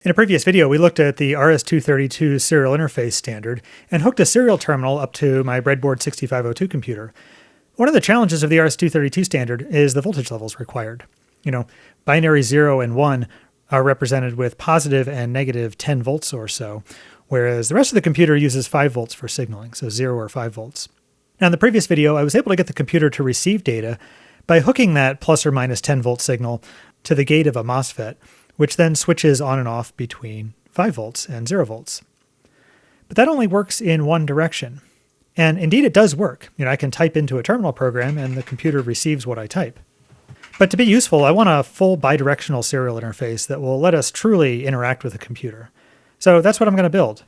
In a previous video, we looked at the RS-232 serial interface standard and hooked a serial terminal up to my breadboard 6502 computer. One of the challenges of the RS-232 standard is the voltage levels required. Binary 0 and 1 are represented with positive and negative 10 volts or so, whereas the rest of the computer uses 5 volts for signaling, so 0 or 5 volts. Now, in the previous video, I was able to get the computer to receive data by hooking that plus or minus 10 volt signal to the gate of a MOSFET, which then switches on and off between 5 volts and 0 volts. But that only works in one direction. And indeed, it does work. I can type into a terminal program and the computer receives what I type. But to be useful, I want a full bidirectional serial interface that will let us truly interact with the computer. So that's what I'm going to build.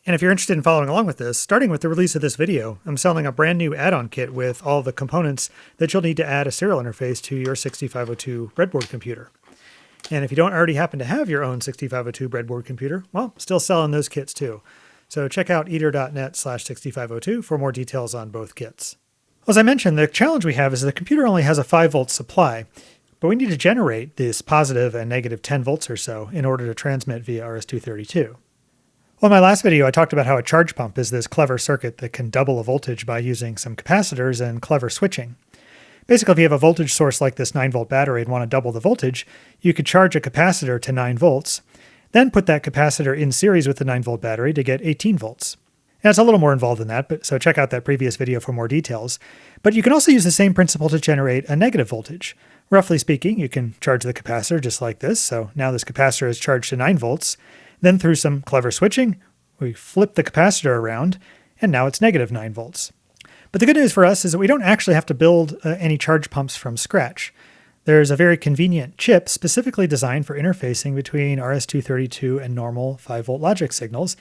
And if you're interested in following along with this, starting with the release of this video, I'm selling a brand new add-on kit with all the components that you'll need to add a serial interface to your 6502 breadboard computer. And if you don't already happen to have your own 6502 breadboard computer, well, still selling those kits too. So check out eater.net/6502 for more details on both kits. As I mentioned, the challenge we have is the computer only has a 5 volt supply, but we need to generate this positive and negative 10 volts or so in order to transmit via RS-232. Well, in my last video, I talked about how a charge pump is this clever circuit that can double a voltage by using some capacitors and clever switching. Basically, if you have a voltage source like this 9-volt battery and want to double the voltage, you could charge a capacitor to 9 volts, then put that capacitor in series with the 9-volt battery to get 18 volts. Now, it's a little more involved than that, so check out that previous video for more details. But you can also use the same principle to generate a negative voltage. Roughly speaking, you can charge the capacitor just like this. So now this capacitor is charged to 9 volts. Then through some clever switching, we flip the capacitor around, and now it's negative 9 volts. But the good news for us is that we don't actually have to build any charge pumps from scratch. There's a very convenient chip specifically designed for interfacing between RS-232 and normal 5-volt logic signals,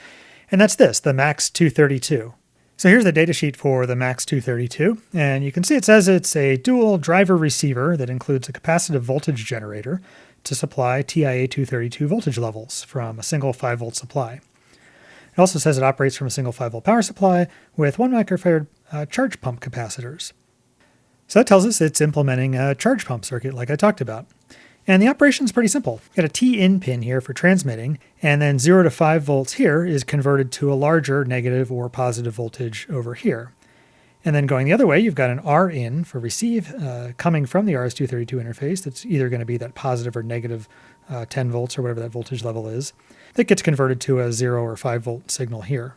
and that's this, the MAX232. So here's the datasheet for the MAX232, and you can see it says it's a dual driver receiver that includes a capacitive voltage generator to supply TIA232 voltage levels from a single 5-volt supply. It also says it operates from a single 5-volt power supply with 1 microfarad charge pump capacitors. So that tells us it's implementing a charge pump circuit like I talked about. And the operation is pretty simple. Got a T-in pin here for transmitting, and then 0 to 5 volts here is converted to a larger negative or positive voltage over here. And then going the other way, you've got an R-in for receive coming from the RS-232 interface. That's either going to be that positive or negative 10 volts or whatever that voltage level is. That gets converted to a 0 or 5 volt signal here.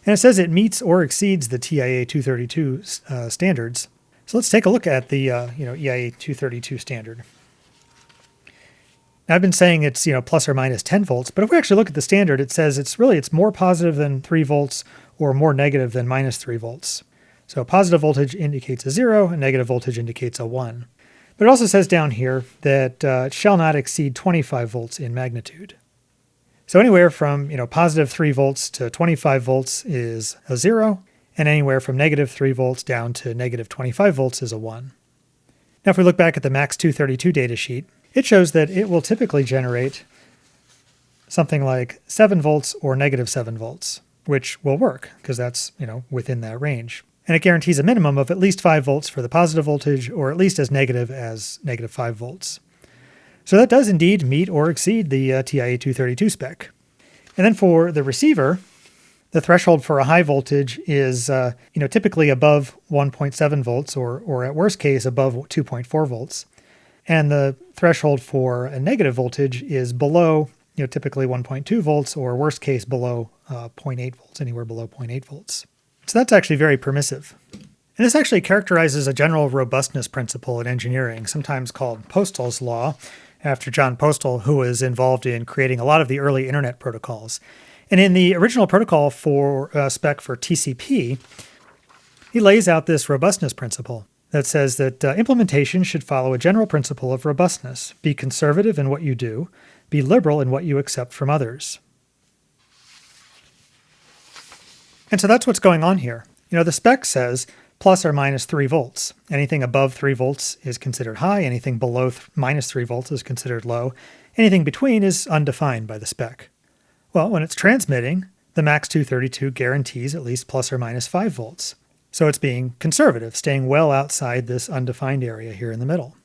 And it says it meets or exceeds the TIA232 standards. So let's take a look at the EIA232 standard. Now, I've been saying it's plus or minus 10 volts, but if we actually look at the standard, it says it's more positive than 3 volts or more negative than minus 3 volts. So positive voltage indicates a 0, and negative voltage indicates a 1. But it also says down here that it shall not exceed 25 volts in magnitude. So anywhere from positive 3 volts to 25 volts is a 0, and anywhere from negative 3 volts down to negative 25 volts is a 1. Now if we look back at the MAX232 datasheet, it shows that it will typically generate something like 7 volts or negative 7 volts, which will work because that's within that range. And it guarantees a minimum of at least 5 volts for the positive voltage, or at least as negative 5 volts. So that does indeed meet or exceed the TIA232 spec. And then for the receiver, the threshold for a high voltage is typically above 1.7 volts, or at worst case above 2.4 volts. And the threshold for a negative voltage is below, typically 1.2 volts, or worst case below 0.8 volts, anywhere below 0.8 volts. So that's actually very permissive. And this actually characterizes a general robustness principle in engineering, sometimes called Postal's law, after John Postal, who was involved in creating a lot of the early internet protocols. And in the original protocol for spec for TCP, he lays out this robustness principle that says that implementation should follow a general principle of robustness. Be conservative in what you do. Be liberal in what you accept from others. And so that's what's going on here. The spec says plus or minus 3 volts. Anything above 3 volts is considered high. Anything below minus 3 volts is considered low. Anything between is undefined by the spec. Well, when it's transmitting, the MAX232 guarantees at least plus or minus 5 volts. So it's being conservative, staying well outside this undefined area here in the middle.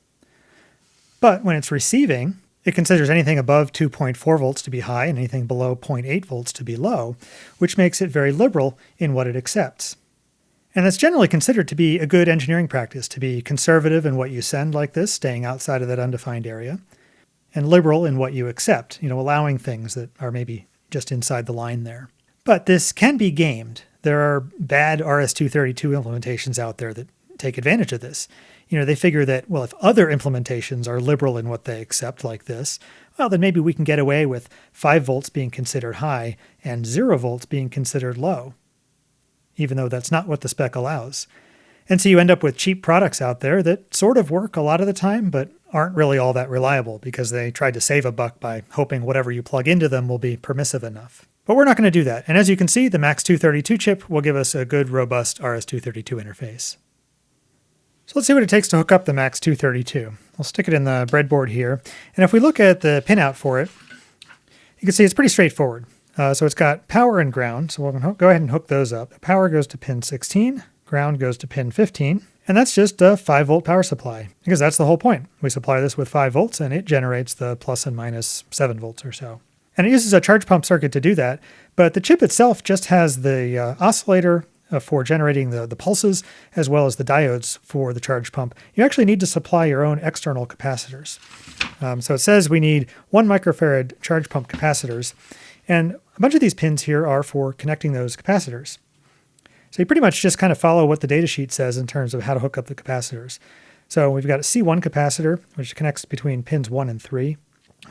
But when it's receiving, It considers anything above 2.4 volts to be high and anything below 0.8 volts to be low, which makes it very liberal in what it accepts. And that's generally considered to be a good engineering practice, to be conservative in what you send like this, staying outside of that undefined area, and liberal in what you accept, allowing things that are maybe just inside the line there. But this can be gamed. There are bad RS-232 implementations out there that take advantage of this. They figure that, well, if other implementations are liberal in what they accept like this, well, then maybe we can get away with 5 volts being considered high and 0 volts being considered low, even though that's not what the spec allows. And so you end up with cheap products out there that sort of work a lot of the time, but aren't really all that reliable because they tried to save a buck by hoping whatever you plug into them will be permissive enough. But we're not going to do that. And as you can see, the MAX 232 chip will give us a good, robust RS-232 interface. So let's see what it takes to hook up the MAX 232. I'll stick it in the breadboard here. And if we look at the pinout for it, you can see it's pretty straightforward. So it's got power and ground. So we'll go ahead and hook those up. Power goes to pin 16, ground goes to pin 15. And that's just a 5 volt power supply, because that's the whole point. We supply this with 5 volts and it generates the plus and minus 7 volts or so. And it uses a charge pump circuit to do that, but the chip itself just has the oscillator for generating the pulses, as well as the diodes for the charge pump. You actually need to supply your own external capacitors. So it says we need 1 microfarad charge pump capacitors, and a bunch of these pins here are for connecting those capacitors. So you pretty much just kind of follow what the datasheet says in terms of how to hook up the capacitors. So we've got a C1 capacitor, which connects between pins 1 and 3.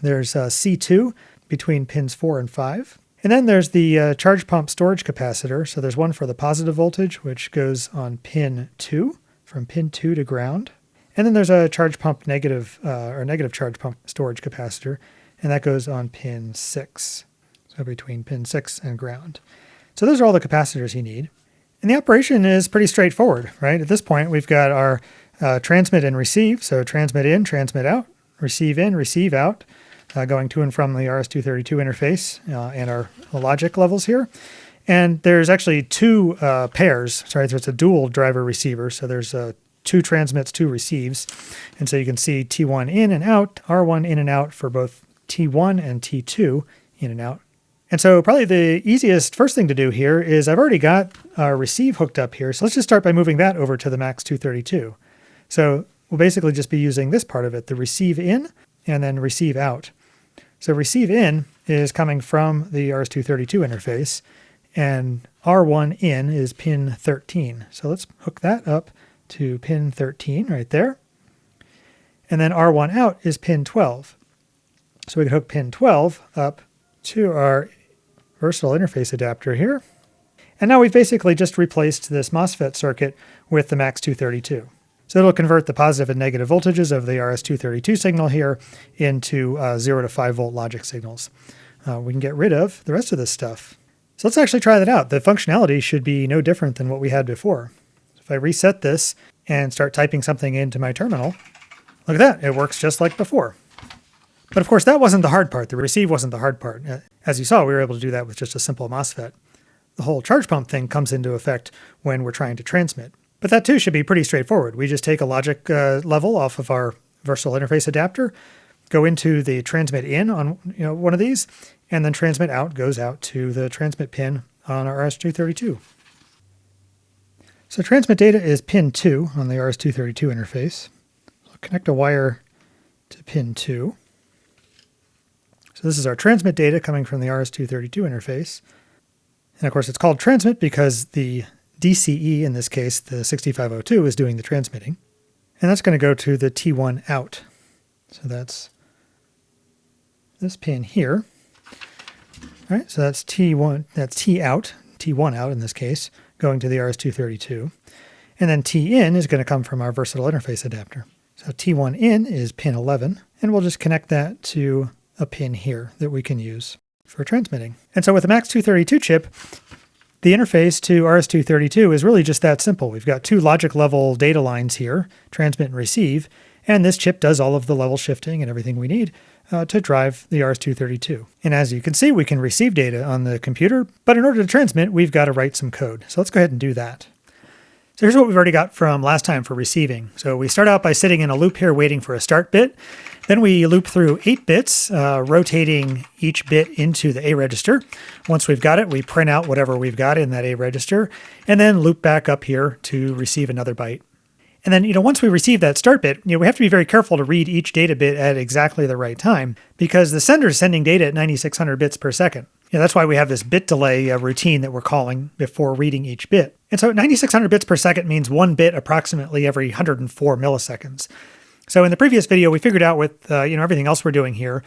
There's a C2 between pins 4 and 5. And then there's the charge pump storage capacitor. So there's one for the positive voltage, which goes on pin 2, from pin 2 to ground. And then there's a charge pump negative charge pump storage capacitor, and that goes on pin 6. So between pin 6 and ground. So those are all the capacitors you need. And the operation is pretty straightforward, right? At this point, we've got our transmit and receive. So transmit in, transmit out, receive in, receive out. Going to and from the RS-232 interface and our logic levels here. And there's actually 2 pairs. So it's a dual driver receiver. So there's 2 transmits, 2 receives. And so you can see T1 in and out, R1 in and out for both T1 and T2 in and out. And so probably the easiest first thing to do here is I've already got our receive hooked up here. So let's just start by moving that over to the MAX 232. So we'll basically just be using this part of it, the receive in and then receive out. So receive in is coming from the RS-232 interface, and R1 in is pin 13. So let's hook that up to pin 13 right there. And then R1 out is pin 12. So we can hook pin 12 up to our versatile interface adapter here. And now we've basically just replaced this MOSFET circuit with the MAX 232. So it'll convert the positive and negative voltages of the RS-232 signal here into 0 to 5 volt logic signals. We can get rid of the rest of this stuff. So let's actually try that out. The functionality should be no different than what we had before. So if I reset this and start typing something into my terminal, look at that, it works just like before. But of course, that wasn't the hard part. The receive wasn't the hard part. As you saw, we were able to do that with just a simple MOSFET. The whole charge pump thing comes into effect when we're trying to transmit. But that too should be pretty straightforward. We just take a logic level off of our versatile interface adapter, go into the transmit in on one of these, and then transmit out goes out to the transmit pin on our RS-232. So transmit data is pin 2 on the RS-232 interface. I'll connect a wire to pin 2. So this is our transmit data coming from the RS-232 interface. And of course it's called transmit because the DCE, in this case, the 6502, is doing the transmitting. And that's going to go to the T1 out. So that's this pin here. All right, so that's T1, that's T out, T1 out in this case, going to the RS-232. And then T in is going to come from our versatile interface adapter. So T1 in is pin 11, and we'll just connect that to a pin here that we can use for transmitting. And so with the MAX 232 chip, the interface to RS-232 is really just that simple. We've got 2 logic level data lines here, transmit and receive, and this chip does all of the level shifting and everything we need to drive the RS-232. And as you can see, we can receive data on the computer, but in order to transmit, we've got to write some code. So let's go ahead and do that. So here's what we've already got from last time for receiving. So we start out by sitting in a loop here waiting for a start bit. Then we loop through 8 bits, rotating each bit into the A register. Once we've got it, we print out whatever we've got in that A register, and then loop back up here to receive another byte. And then, once we receive that start bit, we have to be very careful to read each data bit at exactly the right time, because the sender is sending data at 9600 bits per second. That's why we have this bit delay routine that we're calling before reading each bit. And so 9600 bits per second means one bit approximately every 104 milliseconds. So in the previous video, we figured out with everything else we're doing here,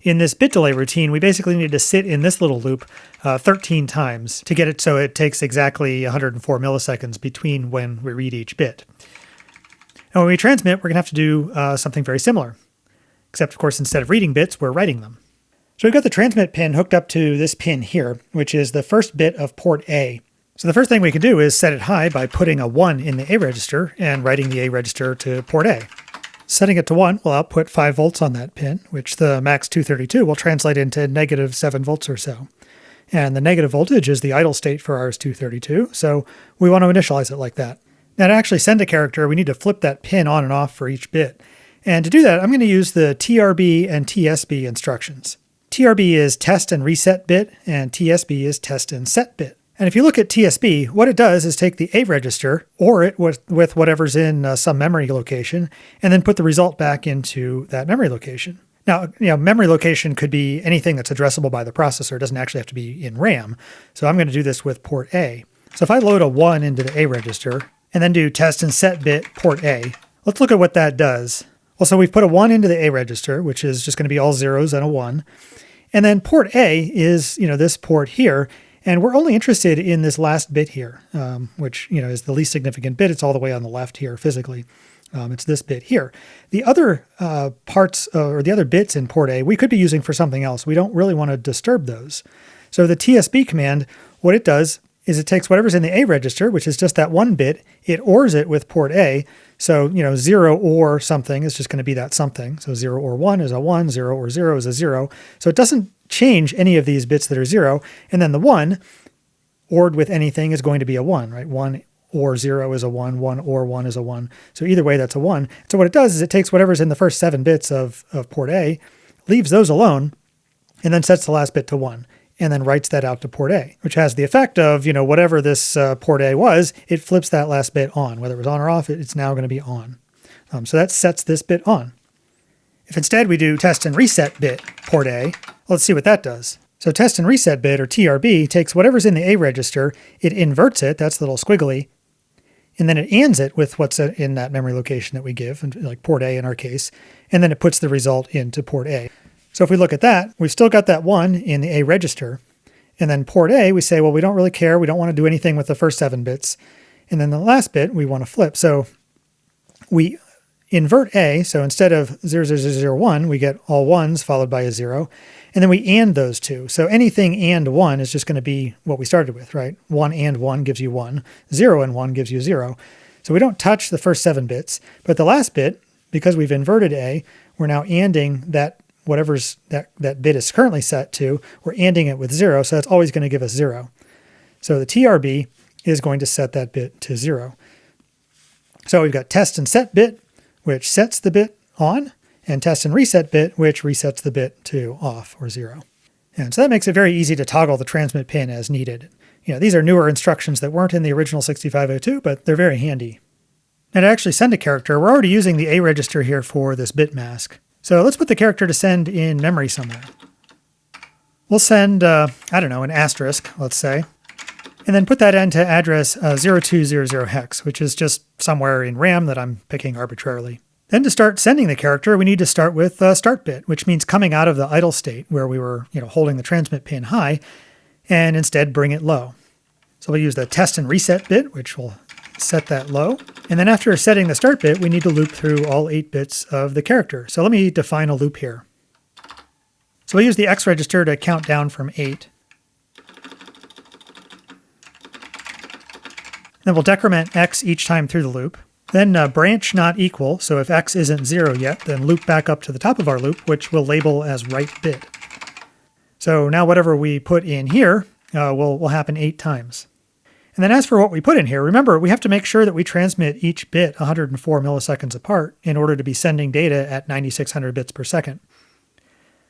in this bit delay routine, we basically need to sit in this little loop 13 times to get it so it takes exactly 104 milliseconds between when we read each bit. And when we transmit, we're going to have to do something very similar, except of course, instead of reading bits, we're writing them. So we've got the transmit pin hooked up to this pin here, which is the first bit of port A. So the first thing we can do is set it high by putting a 1 in the A register and writing the A register to port A. Setting it to 1 will output 5 volts on that pin, which the max 232 will translate into negative 7 volts or so. And the negative voltage is the idle state for RS-232, so we want to initialize it like that. Now to actually send a character, we need to flip that pin on and off for each bit. And to do that, I'm going to use the TRB and TSB instructions. TRB is test and reset bit, and TSB is test and set bit. And if you look at TSB, what it does is take the A register, or it with whatever's in some memory location, and then put the result back into that memory location. Now, memory location could be anything that's addressable by the processor. It doesn't actually have to be in RAM. So I'm going to do this with port A. So if I load a 1 into the A register, and then do test and set bit port A, let's look at what that does. Well, so we've put a 1 into the A register, which is just going to be all zeros and a 1. And then port A is, this port here. And we're only interested in this last bit here, which, is the least significant bit. It's all the way on the left here physically. It's this bit here. The other parts or the other bits in port A, we could be using for something else. We don't really want to disturb those. So the TSB command, what it does is it takes whatever's in the A register, which is just that 1 bit, it ORs it with port A. So, 0 or something is just going to be that something. So 0 or 1 is a 1, 0 or 0 is a 0. So it doesn't change any of these bits that are 0. And then the 1, ORed with anything, is going to be a 1, right? 1 or 0 is a 1, 1 or 1 is a 1. So either way, that's a 1. So what it does is it takes whatever's in the first 7 bits of port A, leaves those alone, and then sets the last bit to 1. And then writes that out to port A, which has the effect of, whatever this port A was, it flips that last bit on. Whether it was on or off, it's now going to be on. So that sets this bit on. If instead we do test and reset bit port A, let's see what that does. So test and reset bit, or TRB, takes whatever's in the A register, it inverts it, that's the little squiggly, and then it ANDs it with what's in that memory location that we give, like port A in our case, and then it puts the result into port A. So if we look at that, we've still got that 1 in the A register. And then port A, we say, well, we don't really care. We don't want to do anything with the first 7 bits. And then the last bit, we want to flip. So we invert A. So instead of 00001, we get all 1s followed by a 0. And then we AND those two. So anything AND 1 is just going to be what we started with, right? 1 and 1 gives you 1. 0 and 1 gives you 0. So we don't touch the first 7 bits. But the last bit, because we've inverted A, we're now ANDing that whatever's that bit is currently set to, we're ANDing it with 0, so that's always going to give us 0. So the TRB is going to set that bit to 0. So we've got test and set bit, which sets the bit on, and test and reset bit, which resets the bit to off or 0. And so that makes it very easy to toggle the transmit pin as needed. These are newer instructions that weren't in the original 6502, but they're very handy. And to actually send a character, we're already using the A register here for this bit mask. So let's put the character to send in memory somewhere. We'll send, an asterisk, let's say, and then put that into address 0200 hex, which is just somewhere in RAM that I'm picking arbitrarily. Then to start sending the character, we need to start with start bit, which means coming out of the idle state where we were, holding the transmit pin high, and instead bring it low. So we'll use the test and reset bit, which will set that low. And then after setting the start bit, we need to loop through all 8 bits of the character. So let me define a loop here. So we'll use the X register to count down from 8. Then we'll decrement X each time through the loop. Then branch not equal. So if X isn't 0 yet, then loop back up to the top of our loop, which we'll label as right bit. So now whatever we put in here will happen 8 times. And then as for what we put in here, remember, we have to make sure that we transmit each bit 104 milliseconds apart in order to be sending data at 9600 bits per second.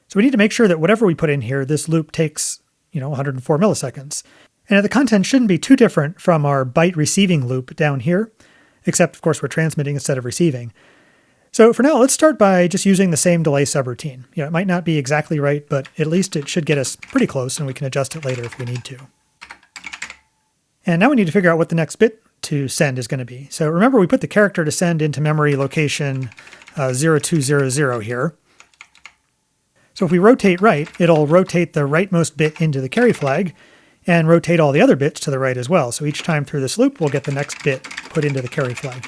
So we need to make sure that whatever we put in here, this loop takes, 104 milliseconds. And the content shouldn't be too different from our byte receiving loop down here, except of course we're transmitting instead of receiving. So for now, let's start by just using the same delay subroutine. It might not be exactly right, but at least it should get us pretty close and we can adjust it later if we need to. And now we need to figure out what the next bit to send is going to be. So remember, we put the character to send into memory location 0200 here. So if we rotate right, it'll rotate the rightmost bit into the carry flag and rotate all the other bits to the right as well. So each time through this loop, we'll get the next bit put into the carry flag.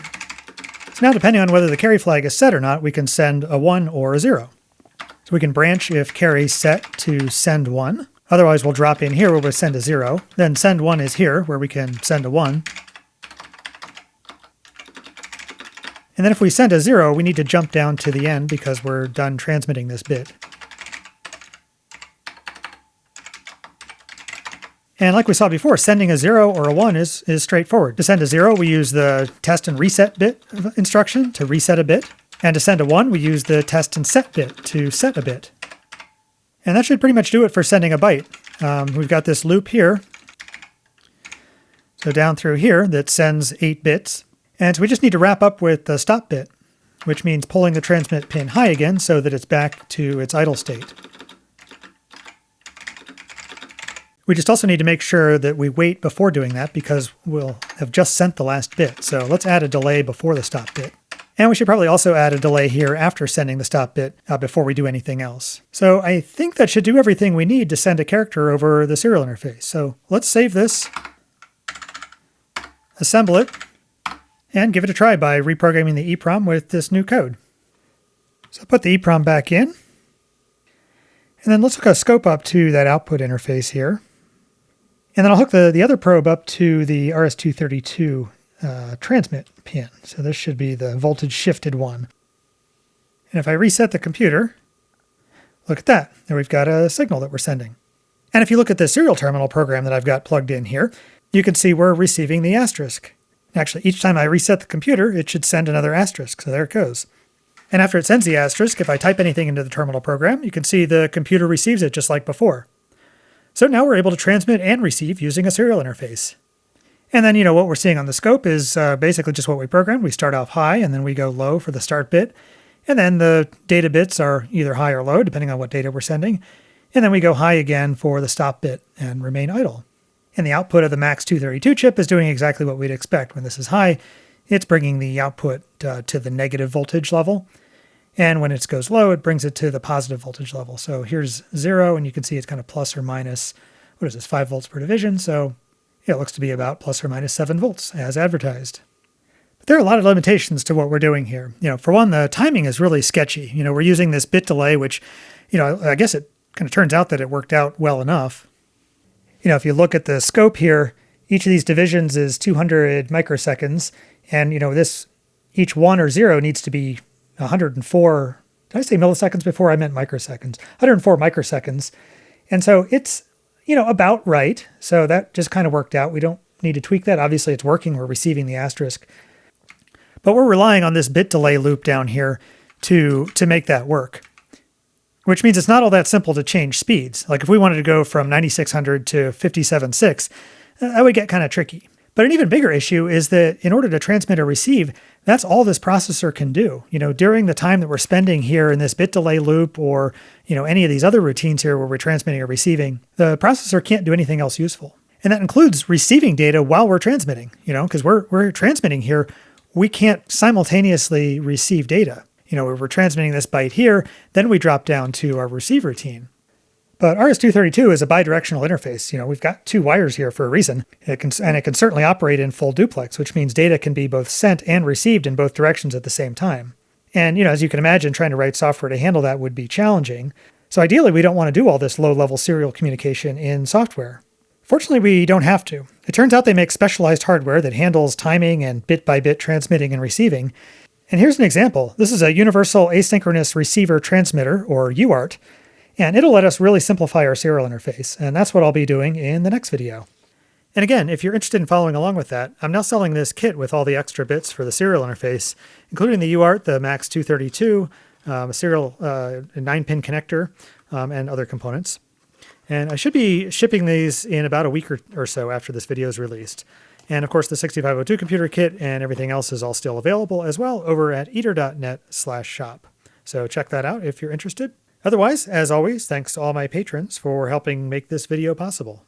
So now, depending on whether the carry flag is set or not, we can send a 1 or a 0. So we can branch if carry set to send 1. Otherwise, we'll drop in here where we'll send a 0. Then send 1 is here where we can send a 1. And then if we send a 0, we need to jump down to the end because we're done transmitting this bit. And like we saw before, sending a 0 or a 1 is straightforward. To send a 0, we use the test and reset bit instruction to reset a bit. And to send a 1, we use the test and set bit to set a bit. And that should pretty much do it for sending a byte. We've got this loop here. So down through here that sends 8 bits. And so we just need to wrap up with the stop bit, which means pulling the transmit pin high again so that it's back to its idle state. We just also need to make sure that we wait before doing that because we'll have just sent the last bit. So let's add a delay before the stop bit. And we should probably also add a delay here after sending the stop bit before we do anything else. So I think that should do everything we need to send a character over the serial interface. So let's save this, assemble it, and give it a try by reprogramming the EEPROM with this new code. So put the EEPROM back in. And then let's hook a scope up to that output interface here. And then I'll hook the other probe up to the RS-232 transmit pin. So this should be the voltage shifted one. And if I reset the computer, look at that. There we've got a signal that we're sending. And if you look at the serial terminal program that I've got plugged in here, you can see we're receiving the asterisk. Actually, each time I reset the computer, it should send another asterisk. So there it goes. And after it sends the asterisk, if I type anything into the terminal program, you can see the computer receives it just like before. So now we're able to transmit and receive using a serial interface. And then, what we're seeing on the scope is basically just what we programmed. We start off high and then we go low for the start bit. And then the data bits are either high or low, depending on what data we're sending. And then we go high again for the stop bit and remain idle. And the output of the MAX 232 chip is doing exactly what we'd expect. When this is high, it's bringing the output to the negative voltage level. And when it goes low, it brings it to the positive voltage level. So here's 0, and you can see it's kind of plus or minus, 5 volts per division. So it looks to be about plus or minus 7 volts as advertised. But there are a lot of limitations to what we're doing here. For one, the timing is really sketchy. We're using this bit delay, which, I guess it kind of turns out that it worked out well enough. If you look at the scope here, each of these divisions is 200 microseconds. And, each 1 or 0 needs to be 104, did I say milliseconds before? I meant microseconds. 104 microseconds. And so it's, about right. So that just kind of worked out. We don't need to tweak that. Obviously, it's working. We're receiving the asterisk. But we're relying on this bit delay loop down here to make that work, which means it's not all that simple to change speeds. Like if we wanted to go from 9600 to 576, that would get kind of tricky. But an even bigger issue is that in order to transmit or receive, that's all this processor can do. During the time that we're spending here in this bit delay loop or, any of these other routines here where we're transmitting or receiving, the processor can't do anything else useful. And that includes receiving data while we're transmitting, because we're transmitting here, we can't simultaneously receive data. We're transmitting this byte here, then we drop down to our receive routine. But RS-232 is a bidirectional interface. We've got 2 wires here for a reason. It can certainly operate in full duplex, which means data can be both sent and received in both directions at the same time. And, as you can imagine, trying to write software to handle that would be challenging. So ideally, we don't want to do all this low-level serial communication in software. Fortunately, we don't have to. It turns out they make specialized hardware that handles timing and bit-by-bit transmitting and receiving. And here's an example. This is a Universal Asynchronous Receiver Transmitter, or UART. And it'll let us really simplify our serial interface, and that's what I'll be doing in the next video. And again, if you're interested in following along with that, I'm now selling this kit with all the extra bits for the serial interface, including the UART, the Max 232, a serial 9-pin connector, and other components. And I should be shipping these in about a week or so after this video is released. And of course, the 6502 computer kit and everything else is all still available as well over at eater.net/shop. So check that out if you're interested. Otherwise, as always, thanks to all my patrons for helping make this video possible.